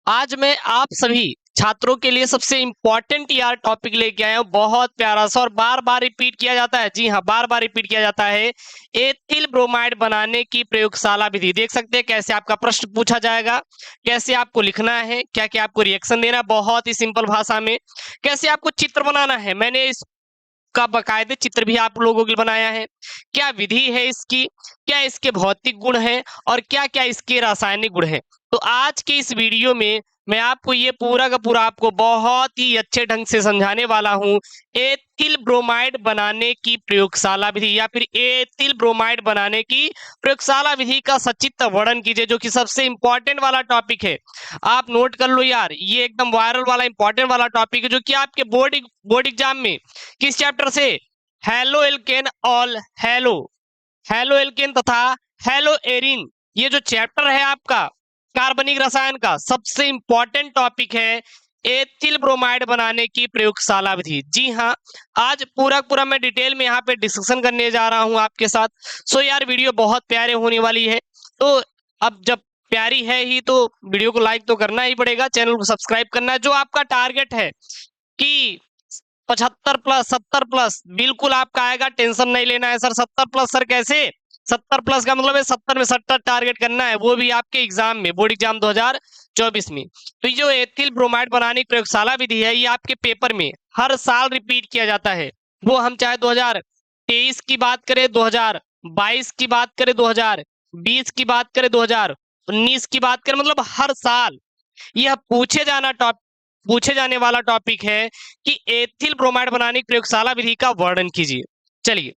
आज मैं आप सभी छात्रों के लिए सबसे इम्पोर्टेंट यार टॉपिक लेके आया हूँ, बहुत प्यारा सा और बार बार रिपीट किया जाता है। जी हाँ, बार बार रिपीट किया जाता है। एथिल ब्रोमाइड बनाने की प्रयोगशाला विधि। देख सकते हैं कैसे आपका प्रश्न पूछा जाएगा, कैसे आपको लिखना है, क्या क्या आपको रिएक्शन देना है, बहुत ही सिंपल भाषा में कैसे आपको चित्र बनाना है। मैंने इस का बकायदे चित्र भी आप लोगों के लिए बनाया है। क्या विधि है इसकी, क्या इसके भौतिक गुण हैं और क्या क्या इसके रासायनिक गुण हैं। तो आज के इस वीडियो में मैं आपको ये पूरा का पूरा आपको बहुत ही अच्छे ढंग से समझाने वाला हूँ। एथिल ब्रोमाइड बनाने की प्रयोगशाला विधि या फिर एथिल ब्रोमाइड बनाने की प्रयोगशाला विधि का सचित्र वर्णन कीजिए, जो कि सबसे इंपॉर्टेंट वाला टॉपिक है। आप नोट कर लो यार, ये एकदम वायरल वाला इंपॉर्टेंट वाला टॉपिक है, जो कि आपके बोर्ड एग्जाम में किस चैप्टर से, हेलो एल्केन और हेलो एल्केन तथा हेलो एरिन, ये जो चैप्टर है आपका कार्बनिक रसायन का, सबसे इंपॉर्टेंट टॉपिक है एथिल ब्रोमाइड बनाने की प्रयोगशाला विधि। जी हाँ, आज पूरा पूरा मैं डिटेल में यहाँ पे डिस्कशन करने जा रहा हूँ आपके साथ। सो यार वीडियो बहुत प्यारे होने वाली है। तो अब जब प्यारी है ही तो वीडियो को लाइक तो करना ही पड़ेगा, चैनल को सब्सक्राइब करना है। जो आपका टारगेट है कि 75+, 70+, बिल्कुल आपका आएगा, टेंशन नहीं लेना है। सर 70+, सर कैसे? 70+ का मतलब है 70 में 70 टारगेट करना है, वो भी आपके एग्जाम में, बोर्ड एग्जाम 2024 में। तो ये जो एथिल ब्रोमाइड बनाने की प्रयोगशाला विधि है, ये आपके पेपर में हर साल रिपीट किया जाता है। वो हम चाहे 2023 की बात करें, 2022 की बात करें, 2020 की बात करें, 2019 की बात करें, मतलब हर साल यह पूछे जाने वाला टॉपिक है कि एथिल ब्रोमाइड बनाने की प्रयोगशाला विधि का वर्णन कीजिए। चलिए,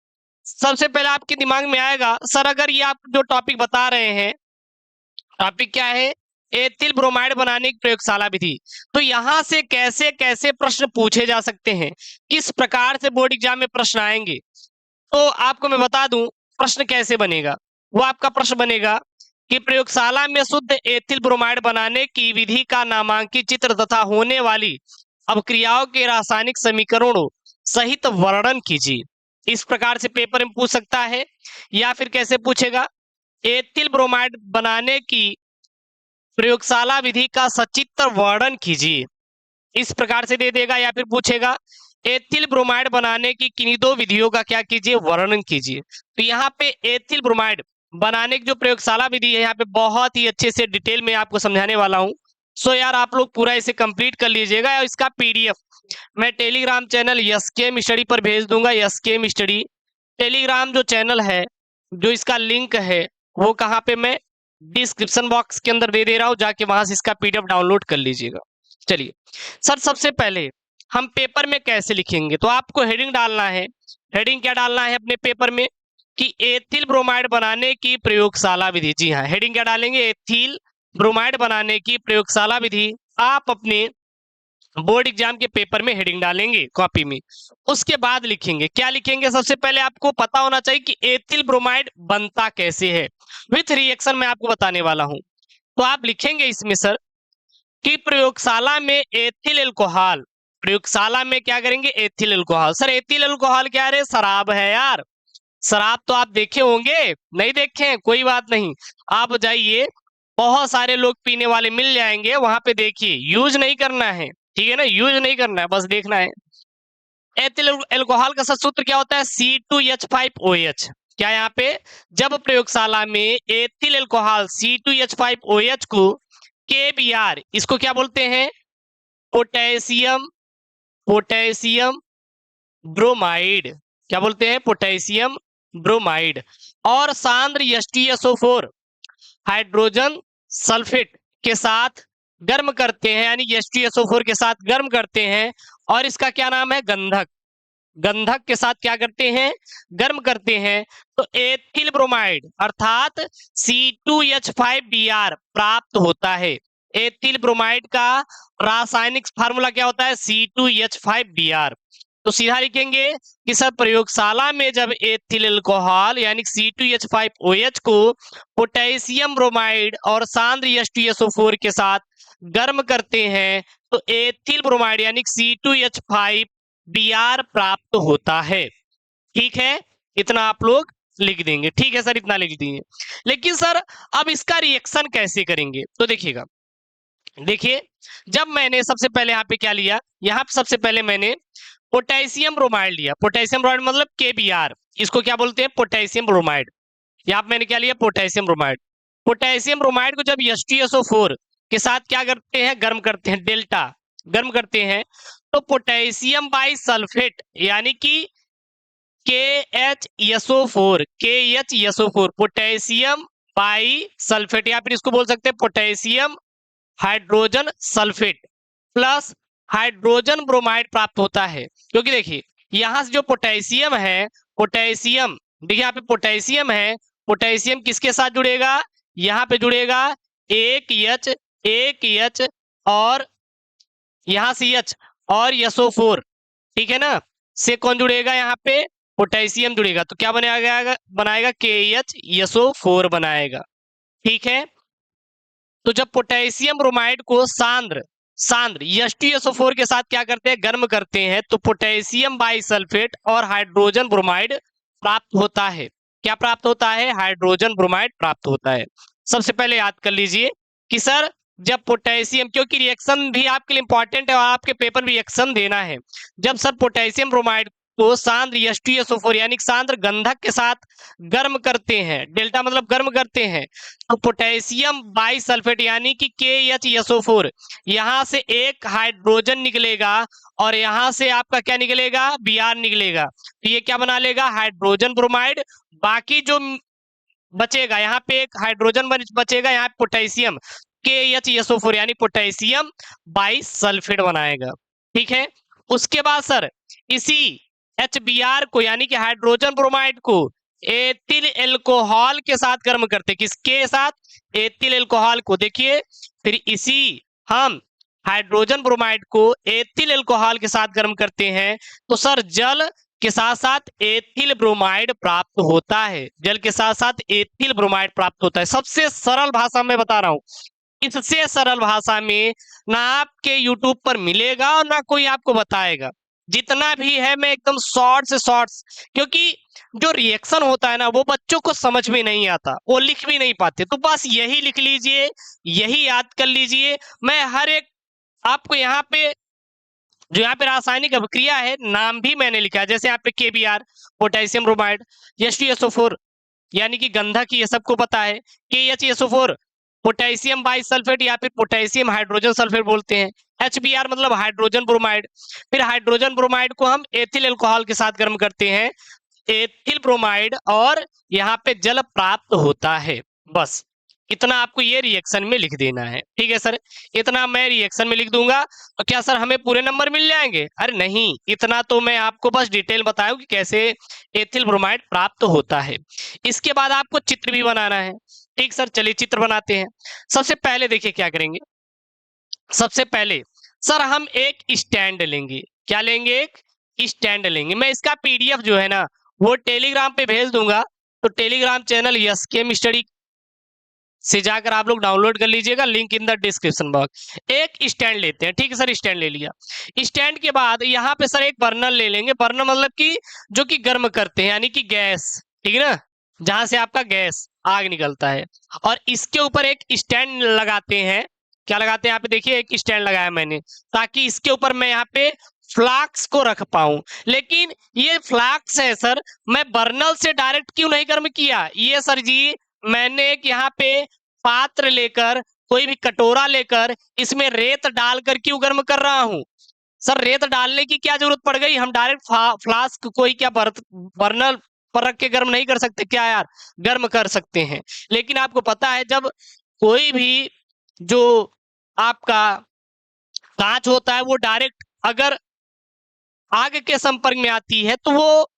सबसे पहले आपके दिमाग में आएगा, सर अगर ये आप जो टॉपिक बता रहे हैं, टॉपिक क्या है? एथिल ब्रोमाइड बनाने की प्रयोगशाला विधि। तो यहां से कैसे कैसे प्रश्न पूछे जा सकते हैं, किस प्रकार से बोर्ड एग्जाम में प्रश्न आएंगे, तो आपको मैं बता दूं प्रश्न कैसे बनेगा। वो आपका प्रश्न बनेगा कि प्रयोगशाला में शुद्ध एथिल ब्रोमाइड बनाने की विधि का नामांकित चित्र तथा होने वाली अभिक्रियाओं के रासायनिक समीकरणों सहित वर्णन कीजिए। इस प्रकार से पेपर में पूछ सकता है। या फिर कैसे पूछेगा, एथिल ब्रोमाइड बनाने की प्रयोगशाला विधि का सचित्र वर्णन कीजिए, इस प्रकार से दे देगा। या फिर पूछेगा एथिल ब्रोमाइड बनाने की किन्हीं दो विधियों का क्या कीजिए, वर्णन कीजिए। तो यहाँ पे एथिल ब्रोमाइड बनाने की जो प्रयोगशाला विधि है, यहाँ पे बहुत ही अच्छे से डिटेल में आपको समझाने वाला हूँ। सो यार आप लोग पूरा इसे कंप्लीट कर लीजिएगा, और इसका पीडीएफ मैं टेलीग्राम चैनल एसकेएम स्टडी पर भेज दूंगा। एसकेएम स्टडी टेलीग्राम जो चैनल है, जो इसका लिंक है, वो कहाँ पे मैं डिस्क्रिप्शन बॉक्स के अंदर दे रहा हूँ, जाके वहां से इसका पीडीएफ डाउनलोड कर लीजिएगा। चलिए सर, सबसे पहले हम पेपर में कैसे लिखेंगे, तो आपको हेडिंग डालना है। हेडिंग क्या डालना है अपने पेपर में कि एथिल ब्रोमाइड बनाने की प्रयोगशाला विधि। जी हाँ, हेडिंग क्या डालेंगे, एथिल ब्रोमाइड बनाने की प्रयोगशाला विधि। आप अपने बोर्ड एग्जाम के पेपर में हेडिंग डालेंगे कॉपी में। उसके बाद लिखेंगे, क्या लिखेंगे, सबसे पहले आपको पता होना चाहिए कि एथिल ब्रोमाइड बनता कैसे है, विथ रिएक्शन मैं आपको बताने वाला हूं। तो आप लिखेंगे इसमें सर कि प्रयोगशाला में एथिल अल्कोहल, प्रयोगशाला में क्या करेंगे, ethyl alcohol. Sir ethyl alcohol क्या है? शराब है यार। शराब तो आप देखे होंगे, नहीं देखे कोई बात नहीं, आप जाइए, बहुत सारे लोग पीने वाले मिल जाएंगे, वहां पे देखिए, यूज नहीं करना है, ठीक है ना, यूज नहीं करना है, बस देखना है। एथिल अल्कोहल का सूत्र क्या होता है, C2H5OH। क्या यहाँ पे जब प्रयोगशाला में एथिल अल्कोहल C2H5OH को KBr, इसको क्या बोलते हैं, पोटेशियम पोटेशियम ब्रोमाइड, क्या बोलते हैं, पोटेशियम ब्रोमाइड, और सांद्र H2SO4 हाइड्रोजन सल्फेट के साथ गर्म करते हैं, यानी H2SO4 के साथ गर्म करते हैं, और इसका क्या नाम है, गंधक। गंधक के साथ क्या करते हैं, गर्म करते हैं, तो एथिल ब्रोमाइड अर्थात C2H5Br प्राप्त होता है। एथिल ब्रोमाइड का रासायनिक फार्मूला क्या होता है, C2H5Br। तो सीधा लिखेंगे कि सर प्रयोगशाला में जब एथिल अल्कोहल यानी C2H5OH को पोटेशियम ब्रोमाइड और सांद्र H2SO4 के साथ गर्म करते हैं, तो एथिल ब्रोमाइड यानी C2H5Br प्राप्त होता है। ठीक है, इतना आप लोग लिख देंगे। ठीक है सर, इतना लिख देंगे। लेकिन सर अब इसका रिएक्शन कैसे करेंगे, तो देखिएगा, देखिए, जब मैंने सबसे पहले यहाँ पे क्या लिया, यहाँ पे सबसे पहले मैंने पोटेशियम ब्रोमाइड लिया। पोटेशियम ब्रोमाइड मतलब KBr, इसको क्या बोलते हैं, पोटेशियम ब्रोमाइड। यहाँ पे मैंने क्या लिया, पोटेशियम ब्रोमाइड। पोटेशियम ब्रोमाइड को जब H2SO4 के साथ क्या करते हैं, गर्म करते हैं, डेल्टा गर्म करते हैं, तो पोटेशियम बाई सल्फेट यानी कि KHSO4 पोटेशियम बाई सल्फेट, या फिर इसको बोल सकते हैं potassium hydrogen sulphate plus hydrogen bromide प्राप्त होता है। क्योंकि देखिए यहां से जो पोटेशियम है, पोटेशियम देखिए यहाँ पे पोटेशियम है, पोटेशियम किसके साथ जुड़ेगा, यहाँ पे जुड़ेगा एक H और यहां से H और SO4, ठीक है ना, से कौन जुड़ेगा, यहाँ पे पोटेशियम जुड़ेगा, तो क्या बनाएगा KHSO4 बनाएगा, ठीक है। तो जब पोटेशियम ब्रोमाइड को सांद्र H2SO4 के साथ क्या करते हैं, गर्म करते हैं, तो पोटेशियम बाइसल्फेट और हाइड्रोजन ब्रोमाइड प्राप्त होता है। क्या प्राप्त होता है, हाइड्रोजन ब्रोमाइड प्राप्त होता है। सबसे पहले याद कर लीजिए कि सर जब पोटेशियम, क्योंकि रिएक्शन भी आपके लिए इंपॉर्टेंट है और आपके पेपर में रिएक्शन देना है, जब सर पोटेशियम ब्रोमाइड को सांद्र H2SO4 यानी सांद्र गंधक के साथ गर्म करते हैं, डेल्टा मतलब गर्म करते हैं, तो पोटेशियम बाइसल्फेट यानी कि KHSO4 यहां से एक हाइड्रोजन निकलेगा और यहां से आपका क्या निकलेगा, Br निकलेगा, तो ये क्या बना लेगा, हाइड्रोजन ब्रोमाइड। बाकी जो बचेगा यहाँ पे एक हाइड्रोजन बचेगा, यहाँ पे पोटेशियम KHSO4 यानी पोटेशियम बाइसल्फेट बनाएगा, ठीक है। उसके बाद सर इसी HBr को यानी कि हाइड्रोजन ब्रोमाइड को एथिल एल्कोहल के साथ गर्म करते, किसके साथ, एथिल एल्कोहल को। देखिए फिर इसी हम हाइड्रोजन ब्रोमाइड को एथिल एल्कोहल के साथ गर्म करते हैं, तो सर जल के साथ साथ एथिल ब्रोमाइड प्राप्त होता है, जल के साथ साथ एथिल ब्रोमाइड प्राप्त होता है। सबसे सरल भाषा में बता रहा हूं, इससे सरल भाषा में ना आपके YouTube पर मिलेगा और ना कोई आपको बताएगा। जितना भी है मैं एकदम शॉर्ट से शॉर्ट्स, क्योंकि जो रिएक्शन होता है ना वो बच्चों को समझ में नहीं आता, वो लिख भी नहीं पाते, तो बस यही लिख लीजिए, यही याद कर लीजिए। मैं हर एक आपको यहाँ पे जो यहाँ पे रासायनिक अभिक्रिया है नाम भी मैंने लिखा है, जैसे यहाँ पे KBr पोटेशियम ब्रोमाइड, H2SO4 यानी कि गंधक, ये सबको पता है, KHSO4 पोटेशियम बाइसल्फेट या फिर पोटेशियम हाइड्रोजन सल्फेट बोलते हैं, HBr मतलब हाइड्रोजन ब्रोमाइड। फिर हाइड्रोजन ब्रोमाइड को हम एथिल अल्कोहल के साथ गर्म करते हैं, एथिल ब्रोमाइड और यहाँ पे जल प्राप्त होता है। बस इतना आपको ये रिएक्शन में लिख देना है, ठीक है सर। इतना मैं रिएक्शन में लिख दूंगा तो क्या सर हमें पूरे नंबर मिल जाएंगे, अरे नहीं, इतना तो मैं आपको बस डिटेल बताऊं कि कैसे एथिल ब्रोमाइड प्राप्त होता है। इसके बाद आपको चित्र भी बनाना है, ठीक सर, चलिए चित्र बनाते हैं। सबसे पहले देखिए क्या करेंगे, सबसे पहले सर हम एक स्टैंड लेंगे, क्या लेंगे, एक स्टैंड लेंगे। मैं इसका PDF जो है ना वो टेलीग्राम पे भेज दूंगा, तो टेलीग्राम चैनल SKM स्टडी से जाकर आप लोग डाउनलोड कर लीजिएगा, link in the description box. एक स्टैंड लेते हैं, ठीक है सर, स्टैंड ले लिया। स्टैंड के बाद यहाँ पे सर एक बर्नर ले लेंगे, बर्नर मतलब कि जो कि गर्म करते हैं यानी कि गैस, ठीक है ना, जहां से आपका गैस आग निकलता है, और इसके ऊपर एक स्टैंड लगाते हैं। क्या लगाते हैं, यहाँ पे देखिए एक स्टैंड लगाया मैंने, ताकि इसके ऊपर मैं यहाँ पे फ्लास्क को रख पाऊं। लेकिन ये फ्लास्क है सर, मैं बर्नल से डायरेक्ट क्यों नहीं गर्म किया, ये सर जी मैंने एक यहाँ पे पात्र लेकर, कोई भी कटोरा लेकर इसमें रेत डालकर क्यों गर्म कर रहा हूं। सर रेत डालने की क्या जरूरत पड़ गई, हम डायरेक्ट फ्लास्क कोई क्या बर्नल पर रख के गर्म नहीं कर सकते क्या यार, गर्म कर सकते हैं। लेकिन आपको पता है जब कोई भी जो आपका कांच होता है वो डायरेक्ट अगर आग के संपर्क में आती है तो वो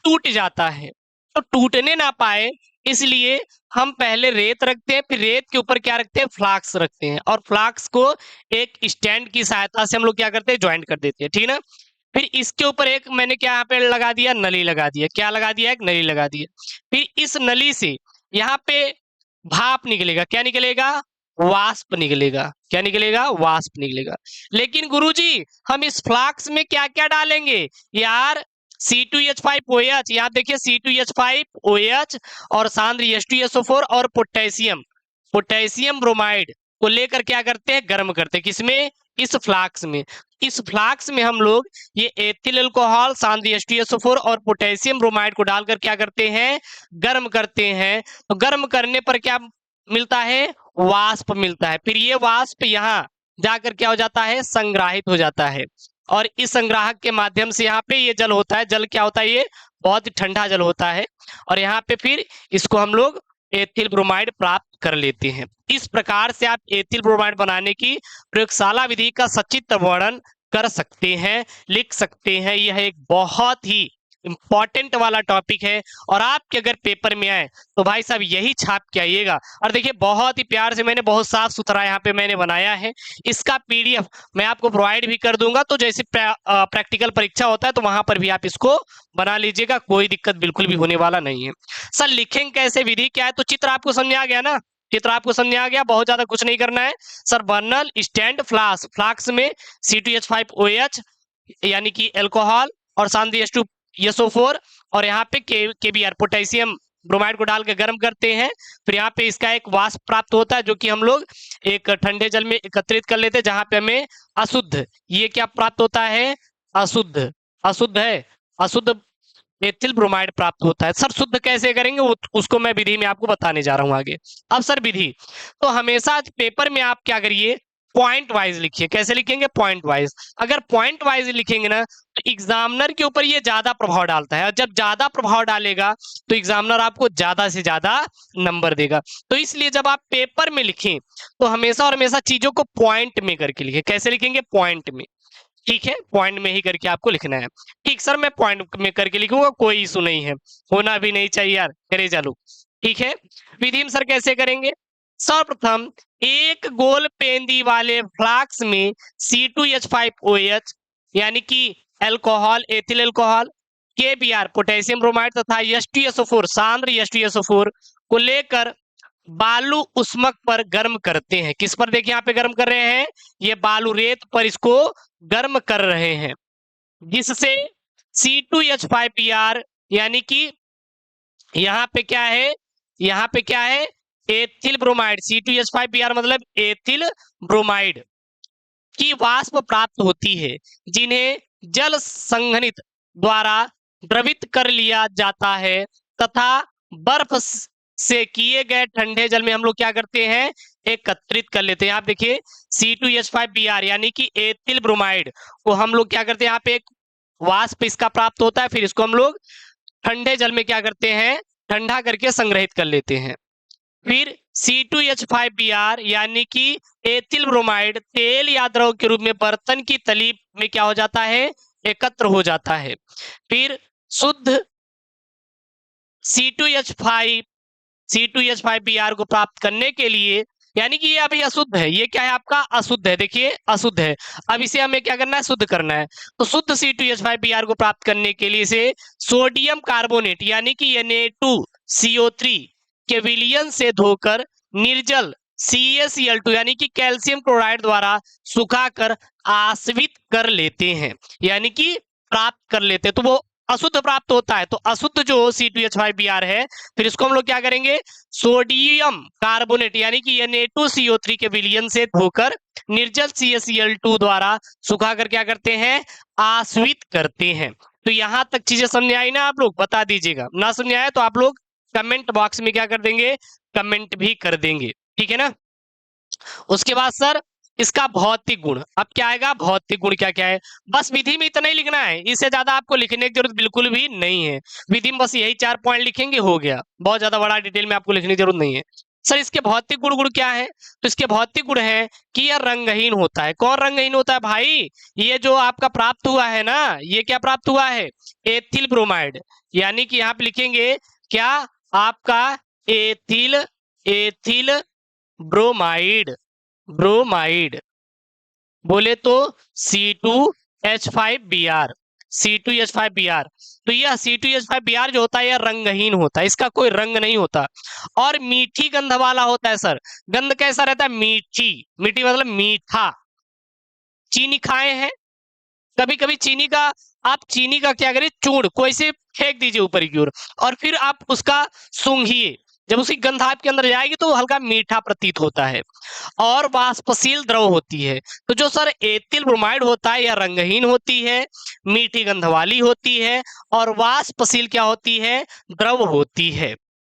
टूट जाता है, तो टूटने ना पाए इसलिए हम पहले रेत रखते हैं, फिर रेत के ऊपर क्या रखते हैं, फ्लास्क रखते हैं, और फ्लास्क को एक स्टैंड की सहायता से हम लोग क्या करते हैं, ज्वाइंट कर देते हैं, ठीक है ना। फिर इसके ऊपर एक मैंने क्या यहाँ पे लगा दिया, नली लगा दिया, क्या लगा दिया, एक नली लगा दिया। फिर इस नली से यहाँ पे भाप निकलेगा, क्या निकलेगा, वाष्प निकलेगा, क्या निकलेगा, वाष्प निकलेगा। लेकिन गुरुजी हम इस फ्लास्क में क्या क्या डालेंगे यार, C2H5OH, यहाँ देखिए C2H5OH और सांद्र H2SO4 और पोटेशियम ब्रोमाइड, को लेकर क्या करते हैं, गर्म करते हैं। किसमें, इस फ्लास्क में। इस फ्लास्क में हम लोग ये एथिल अल्कोहल, सांद्र H2SO4 और पोटेशियम ब्रोमाइड को डालकर क्या करते हैं, गर्म करते हैं। तो गर्म करने पर क्या मिलता है, वाष्प मिलता है। फिर ये वाष्प यहाँ जाकर क्या हो जाता है, संग्राहित हो जाता है। और इस संग्राहक के माध्यम से यहाँ पे ये जल होता है। जल क्या होता है, ये बहुत ही ठंडा जल होता है। और यहाँ पे फिर इसको हम लोग एथिल ब्रोमाइड प्राप्त कर लेते हैं। इस प्रकार से आप एथिल ब्रोमाइड बनाने की प्रयोगशाला विधि का सचित्र वर्णन कर सकते हैं, लिख सकते हैं। यह एक बहुत ही इंपॉर्टेंट वाला टॉपिक है और आपके अगर पेपर में आए तो भाई साहब यही छाप के आइएगा। और देखिए बहुत ही प्यार से मैंने बहुत साफ सुथरा यहाँ पे मैंने बनाया है। इसका PDF मैं आपको प्रोवाइड भी कर दूंगा। तो जैसे प्रैक्टिकल परीक्षा होता है तो वहां पर भी आप इसको बना लीजिएगा, कोई दिक्कत बिल्कुल भी होने वाला नहीं है। सर लिखेंगे कैसे, विधि क्या है, तो चित्र आपको समझ आ गया ना, चित्र आपको समझ आ गया, बहुत ज्यादा कुछ नहीं करना है। Sir burner stand flask, flask में C2H5OH यानी कि अल्कोहल और सांद्र H2SO4 और यहाँ पे KBr पोटेशियम ब्रोमाइड को डाल के गर्म करते हैं। फिर यहाँ पे इसका एक वाष्प प्राप्त होता है जो कि हम लोग एक ठंडे जल में एकत्रित कर लेते हैं, जहां पे हमें अशुद्ध, ये क्या प्राप्त होता है, अशुद्ध, अशुद्ध है, अशुद्ध एथिल ब्रोमाइड प्राप्त होता है। सर शुद्ध कैसे करेंगे उसको मैं विधि में आपको बताने जा रहा हूं आगे। अब सर विधि, तो हमेशा पेपर में आप क्या करिए, पॉइंट वाइज लिखिए। कैसे लिखेंगे, पॉइंट वाइज। अगर पॉइंट वाइज लिखेंगे ना तो एग्जामिनर के ऊपर ये ज्यादा प्रभाव डालता है, और जब ज्यादा प्रभाव डालेगा तो एग्जामिनर आपको ज्यादा से ज्यादा नंबर देगा। तो इसलिए जब आप पेपर में लिखें तो हमेशा और हमेशा चीजों को पॉइंट में करके लिखें। कैसे लिखेंगे, पॉइंट में, ठीक है, पॉइंट में ही करके आपको लिखना है। ठीक सर मैं पॉइंट में करके लिखूंगा, कोई इशू नहीं है, होना भी नहीं चाहिए यार, करे चलो। ठीक है, विधि में सर कैसे करेंगे, सर्वप्रथम एक गोल पेंदी वाले फ्लास्क में C2H5OH यानी कि alcohol, ethyl alcohol, KBr potassium bromide तथा H2SO4 सांद्र H2SO4 को लेकर बालू उस्मक पर गर्म करते हैं। किस पर, देखिए यहाँ पे गर्म कर रहे हैं, ये बालू रेत पर इसको गर्म कर रहे हैं, जिससे C2H5Br यानी कि यहाँ पे क्या है, यहाँ पे क्या है, एथिल ब्रोमाइड, C2H5Br मतलब एथिल ब्रोमाइड की वाष्प प्राप्त होती है, जिन्हें जल संघनित द्वारा द्रवित कर लिया जाता है तथा बर्फ से किए गए ठंडे जल में हम लोग क्या करते हैं, एकत्रित कर लेते हैं। आप देखिए C2H5Br यानी कि एथिल ब्रोमाइड को हम लोग क्या करते हैं, यहाँ पे एक वाष्प इसका प्राप्त होता है, फिर इसको हम लोग ठंडे जल में क्या करते हैं, ठंडा करके संग्रहित कर लेते हैं। फिर C2H5Br यानी कि एथिल ब्रोमाइड तेल या द्रव के रूप में बर्तन की तली में क्या हो जाता है, एकत्र हो जाता है। फिर शुद्ध C2H5Br को प्राप्त करने के लिए, यानी कि ये अभी अशुद्ध है, ये क्या है आपका अशुद्ध है, देखिए अशुद्ध है, अब इसे हमें क्या करना है, शुद्ध करना है। तो शुद्ध C2H5Br को प्राप्त करने के लिए इसे सोडियम कार्बोनेट यानी कि Na2CO3 के विलयन से धोकर निर्जल CaCl2 यानी कि कैल्शियम क्लोराइड द्वारा सुखाकर आश्वित कर लेते हैं, यानी कि प्राप्त कर लेते हैं। तो वो अशुद्ध प्राप्त होता है। तो अशुद्ध जो C2H5Br है, फिर इसको हम लोग क्या करेंगे, सोडियम कार्बोनेट यानी कि Na2CO3 के विलयन से धोकर निर्जल CaCl2 द्वारा सुखाकर क्या करते हैं, आश्वित करते हैं। तो यहां तक चीजें समझ आई ना, आप लोग बता दीजिएगा, ना समझ आया तो आप लोग कमेंट बॉक्स में क्या कर देंगे, कमेंट भी कर देंगे, ठीक है ना। उसके बाद सर इसका भौतिक गुण, अब क्या आएगा, भौतिक गुण क्या क्या है, बस विधि में इतना ही लिखना है, इससे ज्यादा आपको लिखने की जरूरत बिल्कुल भी नहीं है। विधि में बस यही 4 पॉइंट लिखेंगे, हो गया, बहुत ज्यादा बड़ा डिटेल में आपको लिखने की जरूरत नहीं है। सर इसके भौतिक गुण क्या है, तो इसके भौतिक गुण है कि यह रंगहीन होता है। कौन रंगहीन होता है भाई, ये जो आपका प्राप्त हुआ है ना, ये क्या प्राप्त हुआ है, एथिल ब्रोमाइड, यानी कि यहाँ पे लिखेंगे क्या आपका एथिल ब्रोमाइड, ब्रोमाइड बोले तो C2H5Br, C2H5Br। तो यह C2H5Br जो होता है यह रंगहीन होता है, इसका कोई रंग नहीं होता और मीठी गंध वाला होता है। सर गंध कैसा रहता है, मीठी, मीठी मतलब मीठा। चीनी खाए हैं कभी कभी, चीनी का आप चीनी का क्या करिए, चूर्ण कोई से फेंक दीजिए ऊपर की ओर और फिर आप उसका सूंघिए, जब उसकी गंध आपके अंदर जाएगी तो हल्का मीठा प्रतीत होता है और वाष्पशील द्रव होती है। तो जो सर एथिल ब्रोमाइड होता है यह रंगहीन होती है, मीठी गंध वाली होती है और वाष्पशील क्या होती है, द्रव होती है।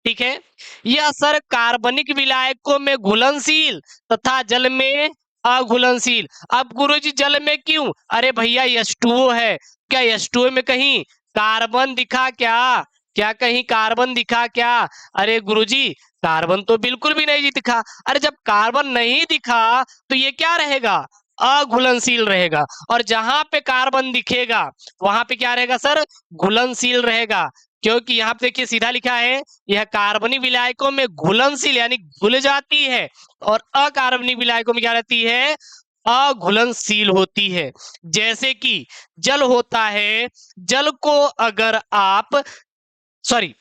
ठीक है, यह सर कार्बनिक विलायकों में घुलनशील तथा जल में अघुलनशील। अब गुरुजी जल में क्यों? अरे भैया H2O है, क्या H2O में कहीं कार्बन दिखा क्या? क्या कहीं कार्बन दिखा क्या? अरे गुरुजी कार्बन तो बिल्कुल भी नहीं दिखा। अरे जब कार्बन नहीं दिखा तो ये क्या रहेगा, अघुलनशील रहेगा, और जहां पे कार्बन दिखेगा वहां पे क्या रहेगा सर, घुलनशील रहेगा। क्योंकि यहाँ पे देखिए सीधा लिखा है यह कार्बनिक विलायकों में घुलनशील यानी घुल जाती है और अकार्बनिक विलायकों में क्या रहती है, अघुलनशील होती है। जैसे कि जल होता है, जल को अगर आप सॉरी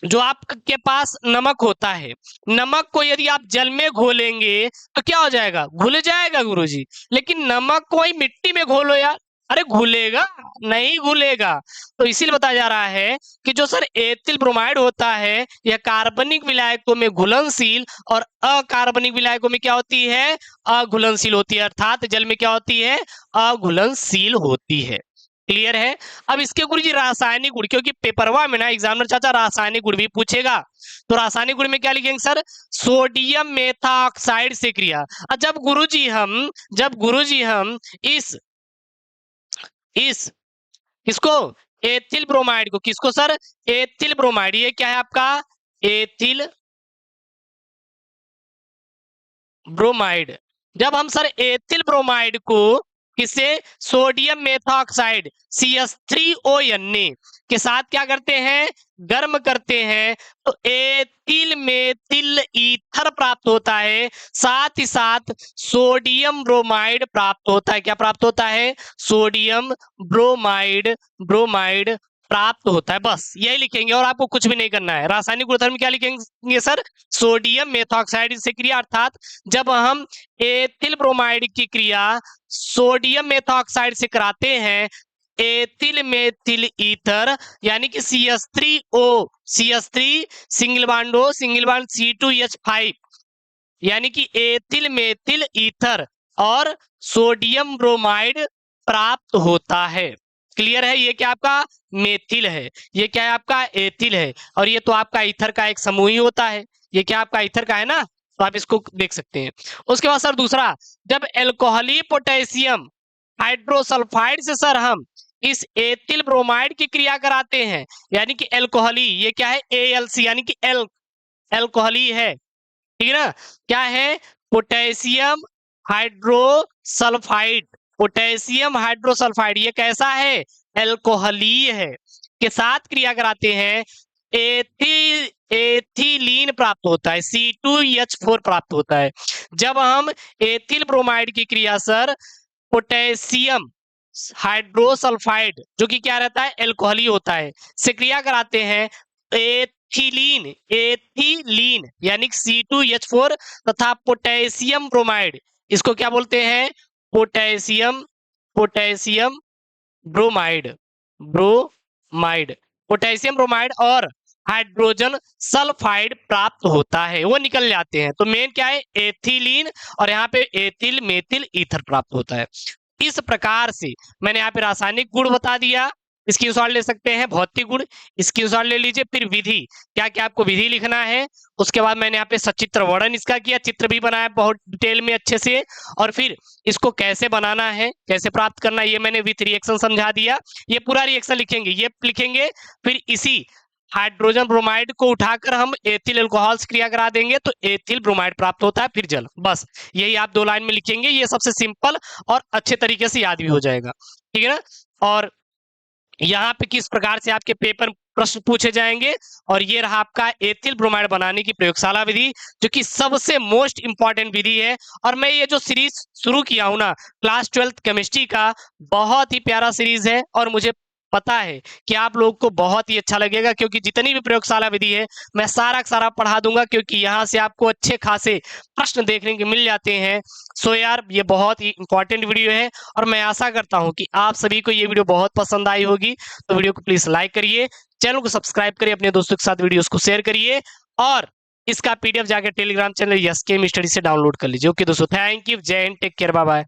जो आपके पास नमक होता है, नमक को यदि आप जल में घोलेंगे तो क्या हो जाएगा, घुल जाएगा गुरुजी। लेकिन नमक को ही मिट्टी में घोलो यार, अरे घुलेगा नहीं, घुलेगा। तो इसीलिए बताया जा रहा है कि जो सर एथिल ब्रोमाइड होता है यह कार्बनिक विलायकों में घुलनशील और अकार्बनिक विलायकों में क्या होती है, अघुलनशील होती है, अर्थात जल में क्या होती है, अघुलनशील होती है। क्लियर है। अब इसके गुरुजी रासायनिक गुण, क्योंकि पेपरवा में ना एग्जामिनर चाचा रासायनिक गुण भी पूछेगा, तो रासायनिक गुण में क्या लिखेंगे सर, सोडियम मेथॉक्साइड से क्रिया। जब गुरुजी हम इस इसको एथिल ब्रोमाइड को, किसको सर, एथिल ब्रोमाइड, ये क्या है आपका एथिल ब्रोमाइड, जब हम सर एथिल ब्रोमाइड को किसे, सोडियम मेथॉक्साइड CH3ONA के साथ क्या करते हैं, गर्म करते हैं, तो एथिल मेथिल ईथर प्राप्त होता है, साथ ही साथ सोडियम ब्रोमाइड प्राप्त होता है। क्या प्राप्त होता है, सोडियम ब्रोमाइड प्राप्त होता है। बस यही लिखेंगे और आपको कुछ भी नहीं करना है। रासायनिक गुणधर्म क्या लिखेंगे सर, सोडियम मेथॉक्साइड से क्रिया, अर्थात जब हम एथिल ब्रोमाइड की क्रिया सोडियम मेथॉक्साइड से कराते हैं, एथिल मेथिल ईथर यानी कि CH3 सिंगल बॉन्ड C2H5 यानी कि एथिल मेथिल ईथर और सोडियम ब्रोमाइड प्राप्त होता है। क्लियर है। ये क्या आपका मेथिल है, ये क्या है आपका एथिल है, और ये तो आपका ईथर का एक समूह ही होता है। ये क्या आपका ईथर का है ना, तो आप इसको देख सकते हैं। उसके बाद सर दूसरा, जब एल्कोहली पोटेशियम हाइड्रोसल्फाइड से सर हम इस एथिल ब्रोमाइड की क्रिया कराते हैं, यानी कि एल्कोहली, ये क्या है ALC यानी कि एल्कोहली है, ठीक है ना, क्या है पोटेशियम हाइड्रोसल्फाइड, पोटेशियम हाइड्रोसल्फाइड ये कैसा है, एल्कोहलीय है, के साथ क्रिया कराते हैं, एथिलीन प्राप्त होता है, C2H4 प्राप्त होता है। जब हम एथिल ब्रोमाइड की क्रिया सर पोटेशियम हाइड्रोसल्फाइड जो कि क्या रहता है, एल्कोहली होता है, से क्रिया कराते हैं, एथिलीन यानी C2H4 तथा पोटेशियम ब्रोमाइड, इसको क्या बोलते हैं, पोटेशियम ब्रोमाइड पोटेशियम ब्रोमाइड और हाइड्रोजन सल्फाइड प्राप्त होता है, वो निकल जाते हैं। तो मेन क्या है, एथिलीन, और यहाँ पे एथिल मेथिल ईथर प्राप्त होता है। इस प्रकार से मैंने यहाँ पे रासायनिक गुण बता दिया, स्क्रीनशॉट ले सकते हैं, भौतिक गुण स्क्रीनशॉट ले लीजिए, फिर विधि, क्या क्या आपको विधि लिखना है, उसके बाद मैंने यहाँ पे सचित्र वर्णन इसका किया, चित्र भी बनाया बहुत डिटेल में अच्छे से, और फिर इसको कैसे बनाना है, कैसे प्राप्त करना है, ये मैंने विथ रिएक्शन समझा दिया। ये पूरा रिएक्शन लिखेंगे, ये लिखेंगे, फिर इसी हाइड्रोजन ब्रोमाइड को उठाकर हम एथिल अल्कोहल से क्रिया करा देंगे तो एथिल ब्रोमाइड प्राप्त होता है, फिर जल। बस यही आप 2 लाइन में लिखेंगे, ये सबसे सिंपल और अच्छे तरीके से याद भी हो जाएगा, ठीक है ना। और यहाँ पे किस प्रकार से आपके पेपर प्रश्न पूछे जाएंगे, और ये रहा आपका एथिल ब्रोमाइड बनाने की प्रयोगशाला विधि, जो कि सबसे मोस्ट इंपॉर्टेंट विधि है। और मैं ये जो सीरीज शुरू किया हूं ना, क्लास 12th केमिस्ट्री का, बहुत ही प्यारा सीरीज है, और मुझे पता है कि आप लोग को बहुत ही अच्छा लगेगा, क्योंकि जितनी भी प्रयोगशाला विधि है मैं सारा का सारा पढ़ा दूंगा, क्योंकि यहाँ से आपको अच्छे खासे प्रश्न देखने को मिल जाते हैं। सो यार ये बहुत ही इंपॉर्टेंट वीडियो है, और मैं आशा करता हूँ कि आप सभी को ये वीडियो बहुत पसंद आई होगी। तो वीडियो को प्लीज लाइक करिए, चैनल को सब्सक्राइब करिए, अपने दोस्तों के साथ वीडियोस को शेयर करिए, और इसका पीडीएफ जाके टेलीग्राम चैनल यस के स्टडी से डाउनलोड कर लीजिए। ओके दोस्तों, थैंक यू, जय हिंद, टेक केयर, बाय बाय।